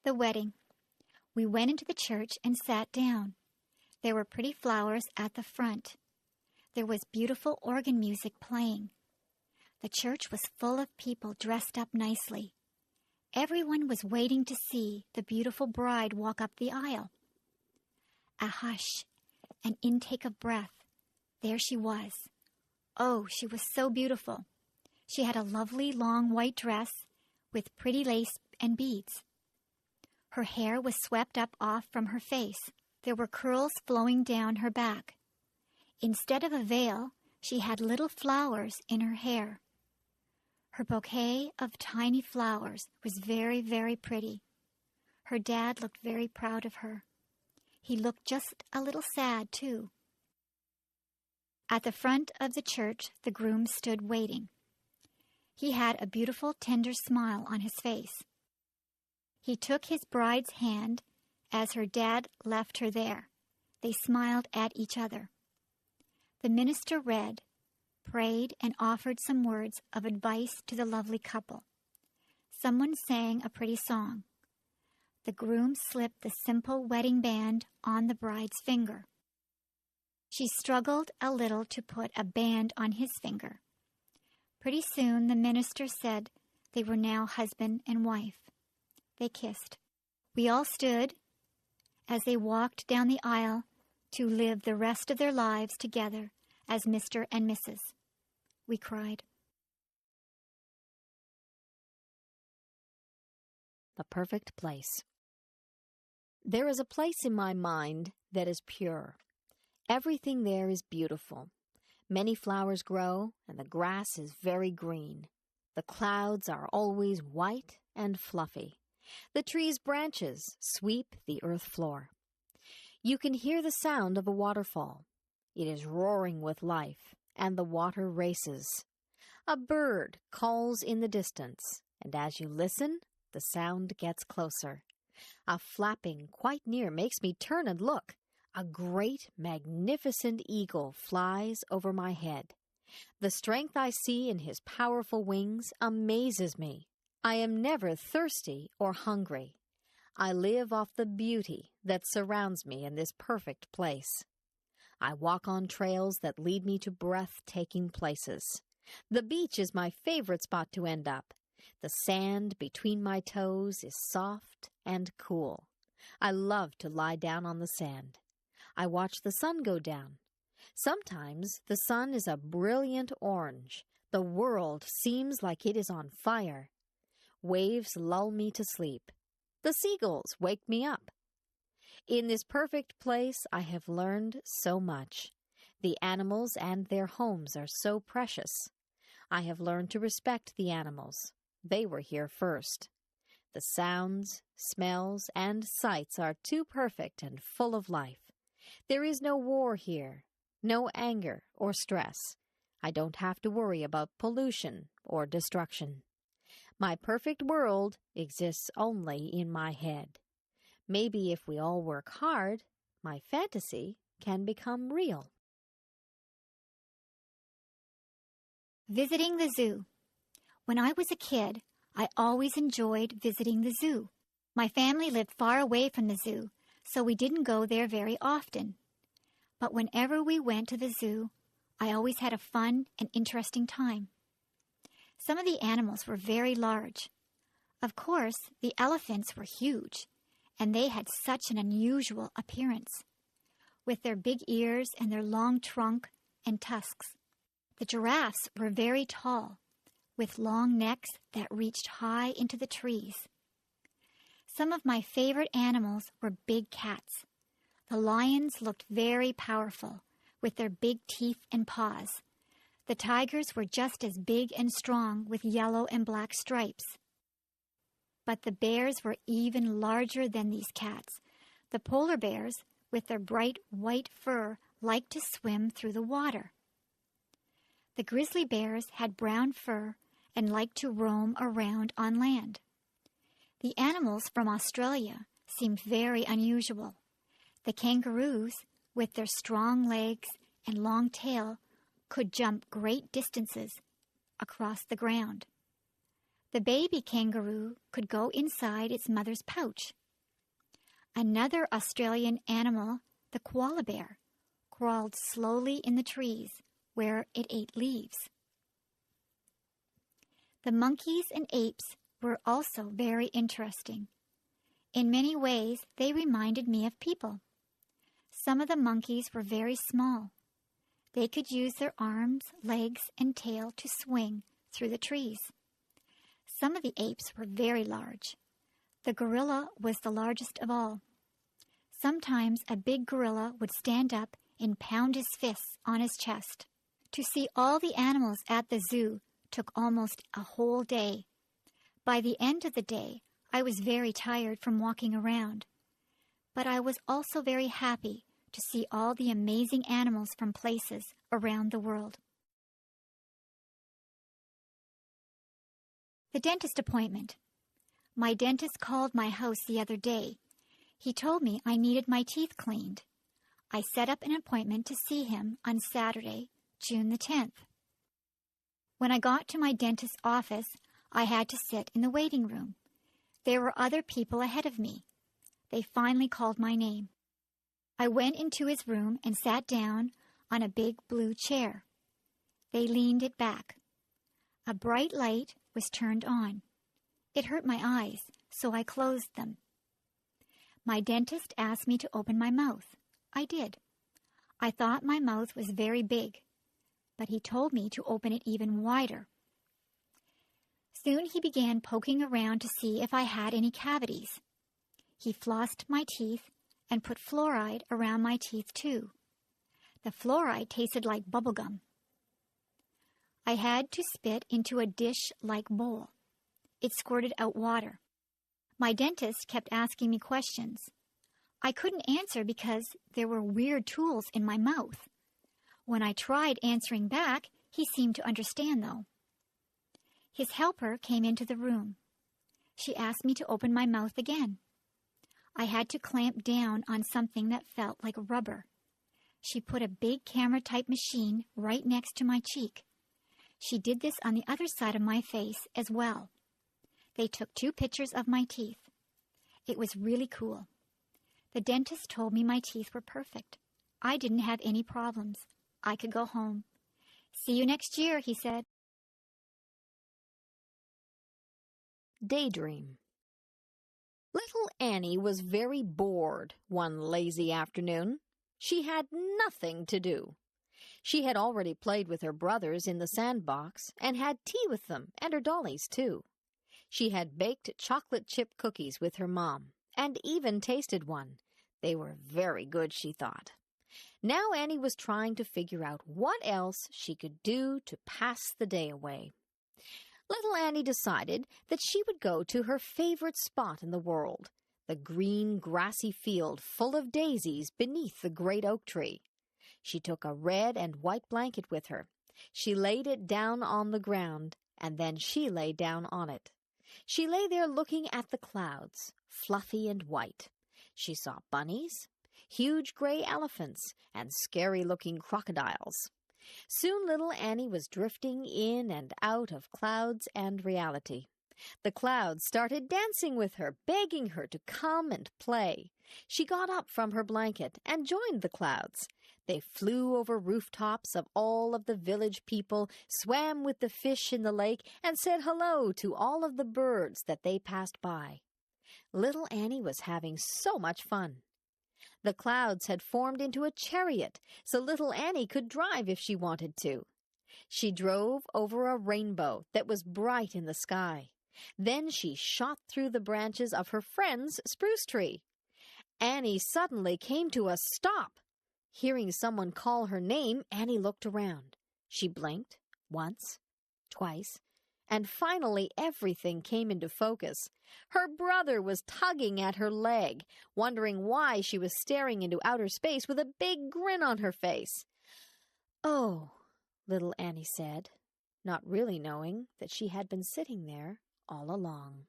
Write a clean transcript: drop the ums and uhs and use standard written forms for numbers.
The wedding. We went into the church and sat down. There were pretty flowers at the front. There was beautiful organ music playing. The church was full of people dressed up nicely. Everyone was waiting to see the beautiful bride walk up the aisle. A hush, an intake of breath. There she was. Oh, she was so beautiful. She had a lovely long white dress with pretty lace and beads. Her hair was swept up off from her face. There were curls flowing down her back. Instead of a veil, she had little flowers in her hair. Her bouquet of tiny flowers was very, very pretty. Her dad looked very proud of her. He looked just a little sad, too. At the front of the church, the groom stood waiting. He had a beautiful, tender smile on his face. He took his bride's hand as her dad left her there. They smiled at each other. The minister read, prayed, and offered some words of advice to the lovely couple. Someone sang a pretty song. The groom slipped the simple wedding band on the bride's finger. She struggled a little to put a band on his finger. Pretty soon the minister said they were now husband and wife. They kissed. We all stood as they walked down the aisle to live the rest of their lives together as Mr. and Mrs. We cried. The perfect place. There is a place in my mind that is pure. Everything there is beautiful. Many flowers grow, and the grass is very green. The clouds are always white and fluffy. The tree's branches sweep the earth floor. You can hear the sound of a waterfall. It is roaring with life, and the water races. A bird calls in the distance, and as you listen, the sound gets closer. A flapping quite near makes me turn and look. A great, magnificent eagle flies over my head. The strength I see in his powerful wings amazes me. I am never thirsty or hungry. I live off the beauty that surrounds me in this perfect place. I walk on trails that lead me to breathtaking places. The beach is my favorite spot to end up. The sand between my toes is soft and cool. I love to lie down on the sand. I watch the sun go down. Sometimes the sun is a brilliant orange. The world seems like it is on fire. Waves lull me to sleep. The seagulls wake me up. In this perfect place, I have learned so much. The animals and their homes are so precious. I have learned to respect the animals. They were here first. The sounds, smells, and sights are too perfect and full of life. There is no war here, no anger or stress. I don't have to worry about pollution or destruction. My perfect world exists only in my head. Maybe if we all work hard, my fantasy can become real. Visiting the zoo. When I was a kid, I always enjoyed visiting the zoo. My family lived far away from the zoo, so we didn't go there very often. But whenever we went to the zoo, I always had a fun and interesting time. Some of the animals were very large. Of course, the elephants were huge, and they had such an unusual appearance, with their big ears and their long trunk and tusks. The giraffes were very tall, with long necks that reached high into the trees. Some of my favorite animals were big cats. The lions looked very powerful, with their big teeth and paws. The tigers were just as big and strong, with yellow and black stripes. But the bears were even larger than these cats. The polar bears, with their bright white fur, liked to swim through the water. The grizzly bears had brown fur and liked to roam around on land. The animals from Australia seemed very unusual. The kangaroos, with their strong legs and long tail, could jump great distances across the ground. The baby kangaroo could go inside its mother's pouch. Another Australian animal, the koala bear, crawled slowly in the trees where it ate leaves. The monkeys and apes were also very interesting. In many ways, they reminded me of people. Some of the monkeys were very small. They could use their arms, legs, and tail to swing through the trees. Some of the apes were very large. The gorilla was the largest of all. Sometimes a big gorilla would stand up and pound his fists on his chest. To see all the animals at the zoo took almost a whole day. By the end of the day, I was very tired from walking around. But I was also very happy to see all the amazing animals from places around the world. The dentist appointment. My dentist called my house the other day. He told me I needed my teeth cleaned. I set up an appointment to see him on Saturday, June the 10th. When I got to my dentist's office, I had to sit in the waiting room. There were other people ahead of me. They finally called my name. I went into his room and sat down on a big blue chair. They leaned it back. A bright light was turned on. It hurt my eyes, so I closed them. My dentist asked me to open my mouth. I did. I thought my mouth was very big, but he told me to open it even wider. Soon he began poking around to see if I had any cavities. He flossed my teeth and put fluoride around my teeth too. The fluoride tasted like bubble gum. I had to spit into a dish-like bowl. It squirted out water. My dentist kept asking me questions. I couldn't answer because there were weird tools in my mouth. When I tried answering back, he seemed to understand, though. His helper came into the room. She asked me to open my mouth again. I had to clamp down on something that felt like rubber. She put a big camera-type machine right next to my cheek. She did this on the other side of my face as well. They took 2 pictures of my teeth. It was really cool. The dentist told me my teeth were perfect. I didn't have any problems. I could go home. See you next year, he said. Daydream. Little Annie was very bored one lazy afternoon. She had nothing to do. She had already played with her brothers in the sandbox and had tea with them and her dollies, too. She had baked chocolate chip cookies with her mom and even tasted one. They were very good, she thought. Now Annie was trying to figure out what else she could do to pass the day away. Little Annie decided that she would go to her favorite spot in the world, the green, grassy field full of daisies beneath the great oak tree. She took a red and white blanket with her. She laid it down on the ground, and then she lay down on it. She lay there looking at the clouds, fluffy and white. She saw bunnies, huge gray elephants, and scary-looking crocodiles. Soon little Annie was drifting in and out of clouds and reality. The clouds started dancing with her, begging her to come and play. She got up from her blanket and joined the clouds. They flew over rooftops of all of the village people, swam with the fish in the lake, and said hello to all of the birds that they passed by. Little Annie was having so much fun. The clouds had formed into a chariot, so little Annie could drive if she wanted to. She drove over a rainbow that was bright in the sky. Then she shot through the branches of her friend's spruce tree. Annie suddenly came to a stop. Hearing someone call her name, Annie looked around. She blinked once, twice, and finally everything came into focus. Her brother was tugging at her leg, wondering why she was staring into outer space with a big grin on her face. "Oh," little Annie said, not really knowing that she had been sitting there all along.